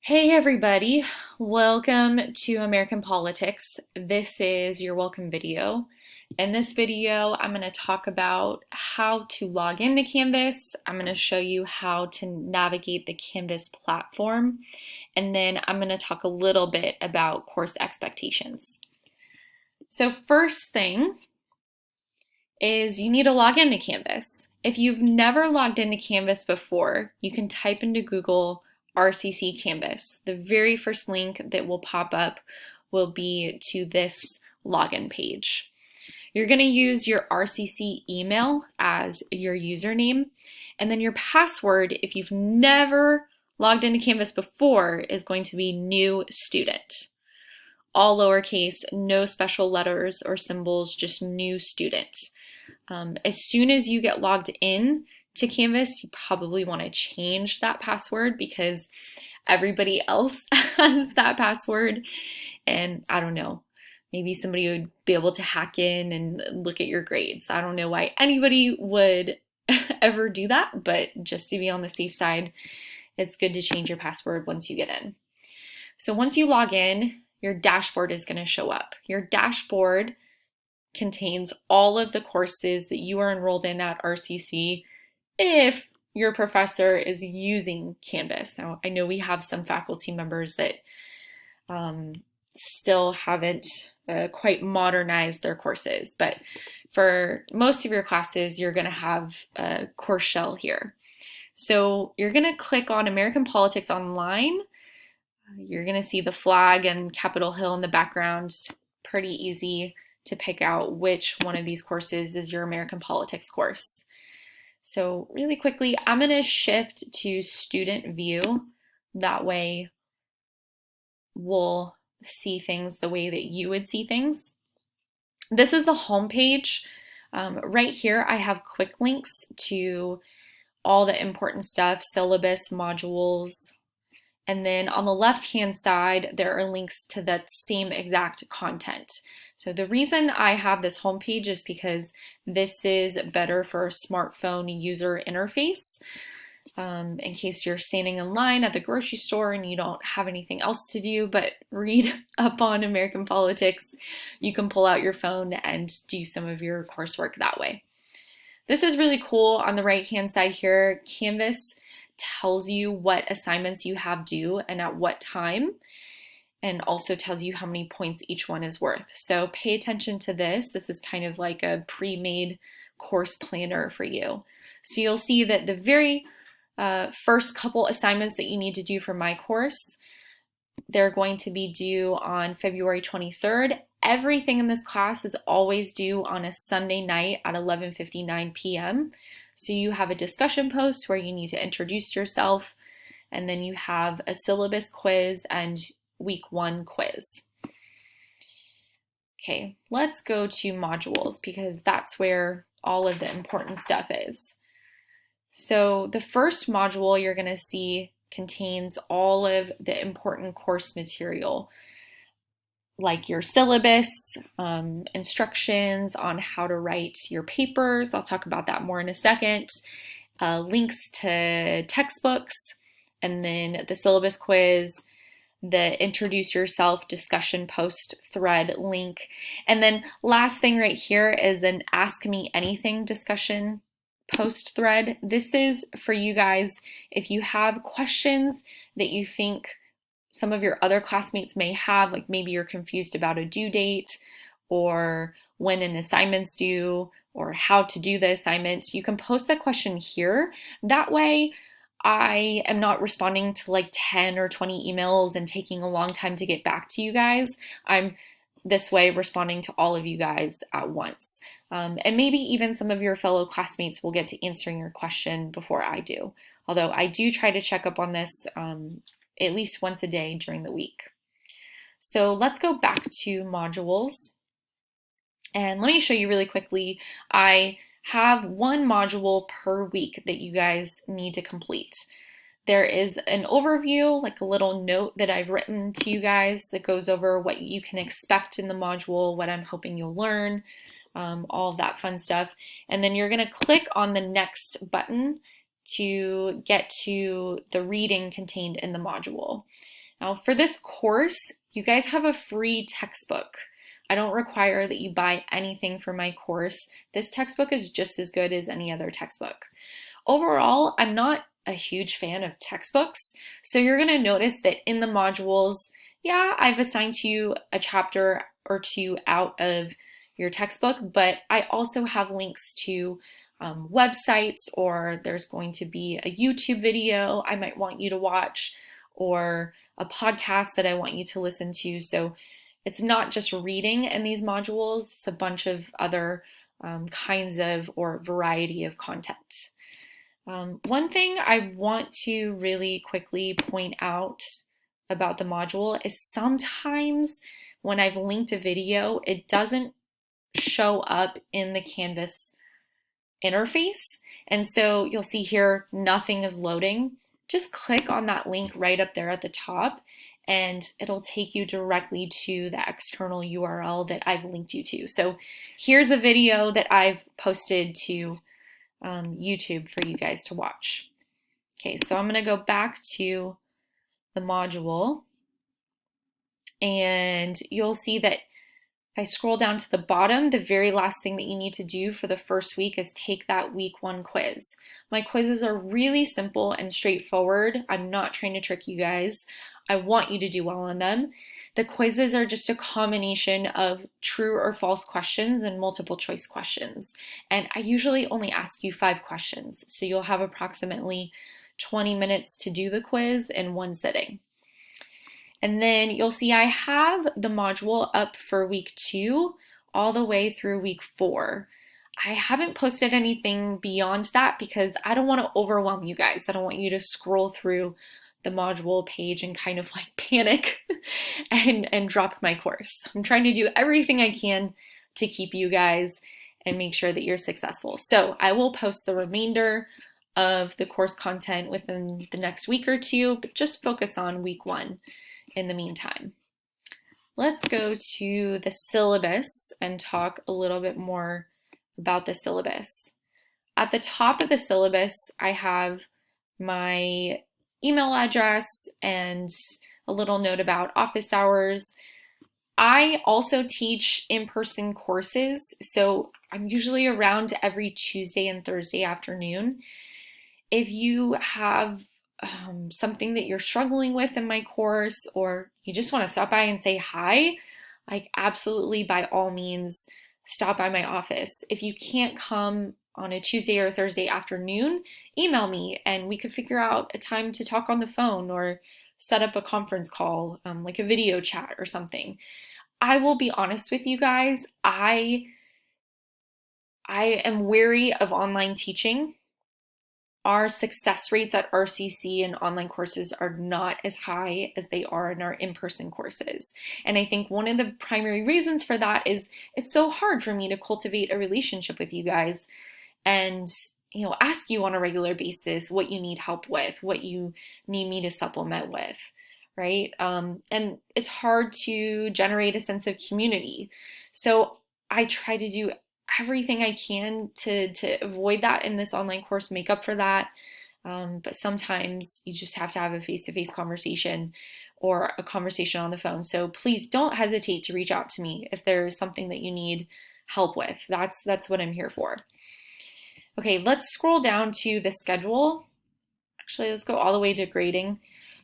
Hey everybody, welcome to American Politics. This is your welcome video. In this video, I'm going to talk about how to log into Canvas. I'm going to show you how to navigate the Canvas platform, and then I'm going to talk a little bit about course expectations. So first thing is you need to log into Canvas. If you've never logged into Canvas before, you can type into Google RCC Canvas. The very first link that will pop up will be to this login page. You're going to use your RCC email as your username, and then your password, if you've never logged into Canvas before, is going to be new student. All lowercase, no special letters or symbols, just new student. As soon as you get logged in to Canvas, you probably want to change that password because everybody else has that password. And I don't know, maybe somebody would be able to hack in and look at your grades. I don't know why anybody would ever do that, but just to be on the safe side, it's good to change your password once you get in. So once you log in, your dashboard is going to show up. Your dashboard contains all of the courses that you are enrolled in at RCC if your professor is using Canvas. Now, I know we have some faculty members that still haven't quite modernized their courses, but for most of your classes, you're going to have a course shell here. So you're going to click on American Politics Online. You're going to see the flag and Capitol Hill in the background. Pretty easy to pick out which one of these courses is your American Politics course. So really quickly, I'm going to shift to student view. That way we'll see things the way that you would see things. This is the home page. Right here, I have quick links to all the important stuff, syllabus, modules, and then on the left-hand side, there are links to that same exact content. So the reason I have this homepage is because this is better for a smartphone user interface. In case you're standing in line at the grocery store and you don't have anything else to do but read up on American politics, you can pull out your phone and do some of your coursework that way. This is really cool. On the right-hand side here, Canvas tells you what assignments you have due and at what time, and also tells you how many points each one is worth. So pay attention to this. This is kind of like a pre-made course planner for you. So you'll see that the very first couple assignments that you need to do for my course, they're going to be due on February 23rd. Everything in this class is always due on a Sunday night at 11:59 p.m. So you have a discussion post where you need to introduce yourself, and then you have a syllabus quiz and week 1 quiz. Okay, let's go to modules because that's where all of the important stuff is. So the first module you're going to see contains all of the important course material, like your syllabus, instructions on how to write your papers. I'll talk about that more in a second. Links to textbooks, and then the syllabus quiz, the introduce yourself discussion post thread link. And then last thing right here is an ask me anything discussion post thread. This is for you guys if you have questions that you think some of your other classmates may have, like maybe you're confused about a due date or when an assignment's due or how to do the assignment. You can post that question here. That way I am not responding to like 10 or 20 emails and taking a long time to get back to you guys. I'm this way responding to all of you guys at once. And maybe even some of your fellow classmates will get to answering your question before I do. Although I do try to check up on this at least once a day during the week. So let's go back to modules. And let me show you really quickly. I have one module per week that you guys need to complete. There is an overview, like a little note that I've written to you guys that goes over what you can expect in the module, what I'm hoping you'll learn, all of that fun stuff. And then you're going to click on the next button to get to the reading contained in the module. Now, for this course, you guys have a free textbook. I don't require that you buy anything for my course. This textbook is just as good as any other textbook. Overall, I'm not a huge fan of textbooks, so you're going to notice that in the modules, yeah, I've assigned to you a chapter or two out of your textbook, but I also have links to websites, or there's going to be a YouTube video I might want you to watch, or a podcast that I want you to listen to. So it's not just reading in these modules, it's a bunch of other kinds of or variety of content. One thing I want to really quickly point out about the module is sometimes when I've linked a video, it doesn't show up in the Canvas interface. And so you'll see here, nothing is loading. Just click on that link right up there at the top, and it'll take you directly to the external URL that I've linked you to. So here's a video that I've posted to YouTube for you guys to watch. Okay, so I'm gonna go back to the module, and you'll see that if I scroll down to the bottom, the very last thing that you need to do for the first week is take that week 1 quiz. My quizzes are really simple and straightforward. I'm not trying to trick you guys. I want you to do well on them. The quizzes are just a combination of true or false questions and multiple choice questions. And I usually only ask you 5 questions. So you'll have approximately 20 minutes to do the quiz in one sitting. And then you'll see I have the module up for week 2 all the way through week 4. I haven't posted anything beyond that because I don't want to overwhelm you guys. I don't want you to scroll through the module page and kind of like panic and drop my course. I'm trying to do everything I can to keep you guys and make sure that you're successful. So I will post the remainder of the course content within the next week or 2, but just focus on week 1 in the meantime. Let's go to the syllabus and talk a little bit more about the syllabus. At the top of the syllabus, I have my email address and a little note about office hours. I also teach in-person courses, so I'm usually around every Tuesday and Thursday afternoon. If you have something that you're struggling with in my course, or you just want to stop by and say hi, like absolutely by all means, stop by my office. If you can't come on a Tuesday or Thursday afternoon, email me and we could figure out a time to talk on the phone or set up a conference call, like a video chat or something. I will be honest with you guys, I am wary of online teaching. Our success rates at RCC and online courses are not as high as they are in our in-person courses. And I think one of the primary reasons for that is it's so hard for me to cultivate a relationship with you guys and ask you on a regular basis what you need help with, what you need me to supplement with, right? And it's hard to generate a sense of community. So I try to do everything I can to avoid that in this online course, make up for that. But sometimes you just have to have a face-to-face conversation or a conversation on the phone. So please don't hesitate to reach out to me if there's something that you need help with. That's what I'm here for. Okay, let's scroll down to the schedule. Actually, let's go all the way to grading.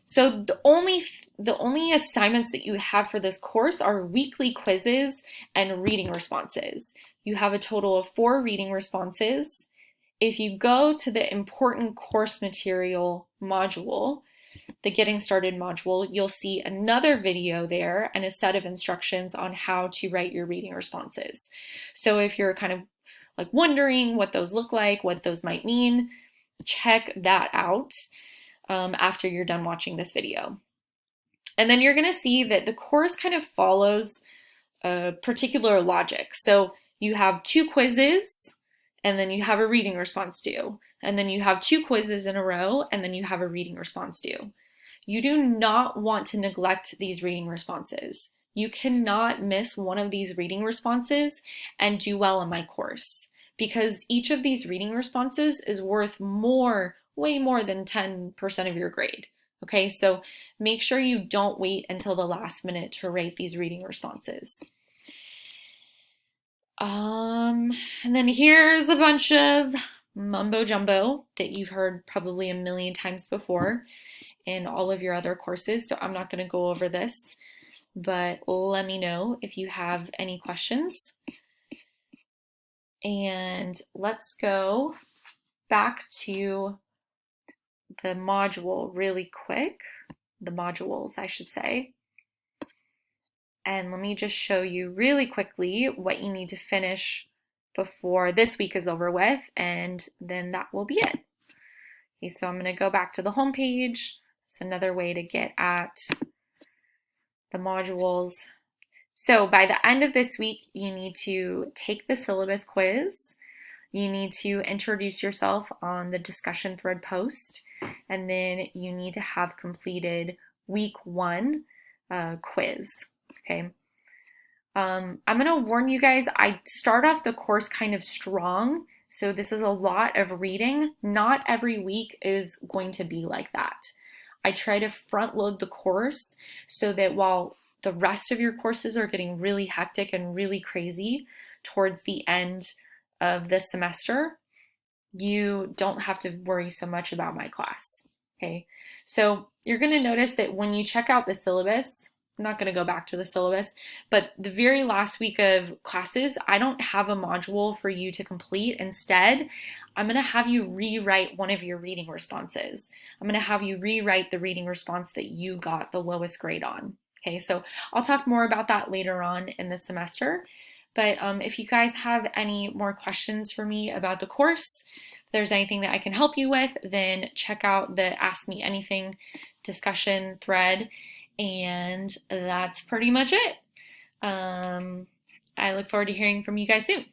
So the only assignments that you have for this course are weekly quizzes and reading responses. You have a total of 4 reading responses. If you go to the important course material module, the Getting Started module, you'll see another video there and a set of instructions on how to write your reading responses. So if you're kind of like wondering what those look like, what those might mean, check that out after you're done watching this video. And then you're going to see that the course kind of follows a particular logic. So you have 2 quizzes, and then you have a reading response due. And then you have 2 quizzes in a row, and then you have a reading response due. You do not want to neglect these reading responses. You cannot miss one of these reading responses and do well in my course, because each of these reading responses is worth more way more than 10% of your grade. Okay, so make sure you don't wait until the last minute to write these reading responses. And then here's a bunch of mumbo jumbo that you've heard probably a million times before in all of your other courses, so I'm not going to go over this, but let me know if you have any questions. And let's go back to the module really quick, the modules, I should say. And let me just show you really quickly what you need to finish before this week is over with, and then that will be it. Okay, so I'm going to go back to the home page. It's another way to get at the modules. So by the end of this week, you need to take the syllabus quiz. You need to introduce yourself on the discussion thread post, and then you need to have completed week 1 quiz. Okay. I'm going to warn you guys, I start off the course kind of strong, so this is a lot of reading. Not every week is going to be like that. I try to front load the course so that while the rest of your courses are getting really hectic and really crazy towards the end of the semester, you don't have to worry so much about my class. Okay, so you're going to notice that when you check out the syllabus, I'm not going to go back to the syllabus, but the very last week of classes, I don't have a module for you to complete. Instead, I'm going to have you rewrite one of your reading responses. I'm going to have you rewrite the reading response that you got the lowest grade on. Okay, so I'll talk more about that later on in the semester. But if you guys have any more questions for me about the course, if there's anything that I can help you with, then check out the Ask Me Anything discussion thread. And that's pretty much it. I look forward to hearing from you guys soon.